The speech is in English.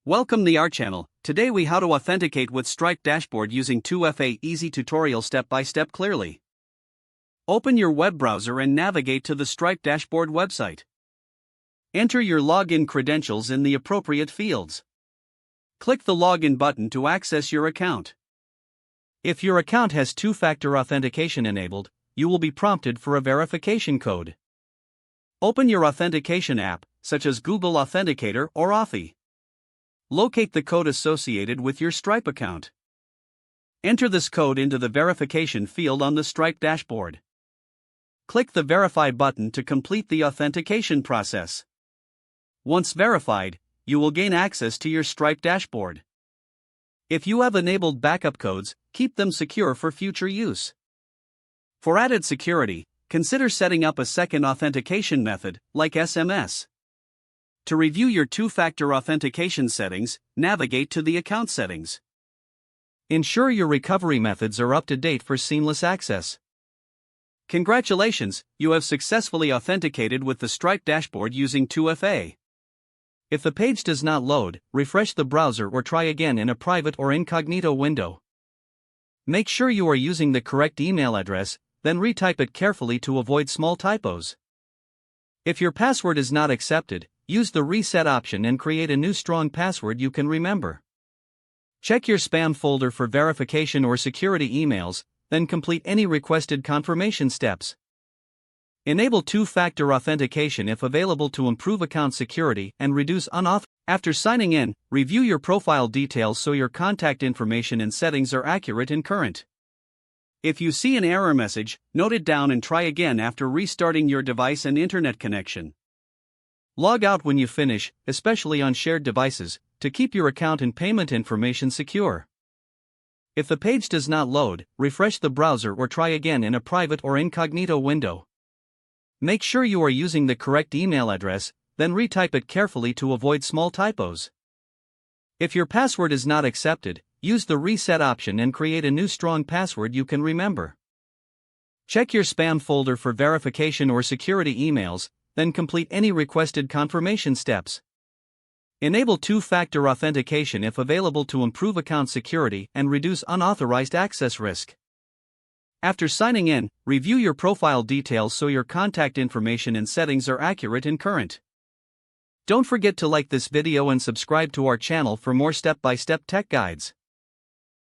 Welcome to our channel. Today we how to authenticate with Stripe dashboard using 2FA easy tutorial step by step clearly. Open your web browser and navigate to the Stripe dashboard website. Enter your login credentials in the appropriate fields. Click the login button to access your account. If your account has two-factor authentication enabled, you will be prompted for a verification code. Open your authentication app, such as Google Authenticator or Authy. Locate the code associated with your Stripe account. Enter this code into the verification field on the Stripe dashboard. Click the Verify button to complete the authentication process. Once verified, you will gain access to your Stripe dashboard. If you have enabled backup codes, keep them secure for future use. For added security, consider setting up a second authentication method, like SMS. To review your two-factor authentication settings, navigate to the Account Settings. Ensure your recovery methods are up to date for seamless access. Congratulations, you have successfully authenticated with the Stripe dashboard using 2FA. If the page does not load, refresh the browser or try again in a private or incognito window. Make sure you are using the correct email address, then retype it carefully to avoid small typos. If your password is not accepted, use the reset option and create a new strong password you can remember. Check your spam folder for verification or security emails, then complete any requested confirmation steps. Enable two-factor authentication if available to improve account security and reduce unauthorized. After signing in, review your profile details so your contact information and settings are accurate and current. If you see an error message, note it down and try again after restarting your device and internet connection. Log out when you finish, especially on shared devices, to keep your account and payment information secure. If the page does not load, refresh the browser or try again in a private or incognito window. Make sure you are using the correct email address, then retype it carefully to avoid small typos. If your password is not accepted, use the reset option and create a new strong password you can remember. Check your spam folder for verification or security emails, then complete any requested confirmation steps. Enable two-factor authentication if available to improve account security and reduce unauthorized access risk. After signing in, review your profile details so your contact information and settings are accurate and current. Don't forget to like this video and subscribe to our channel for more step-by-step tech guides.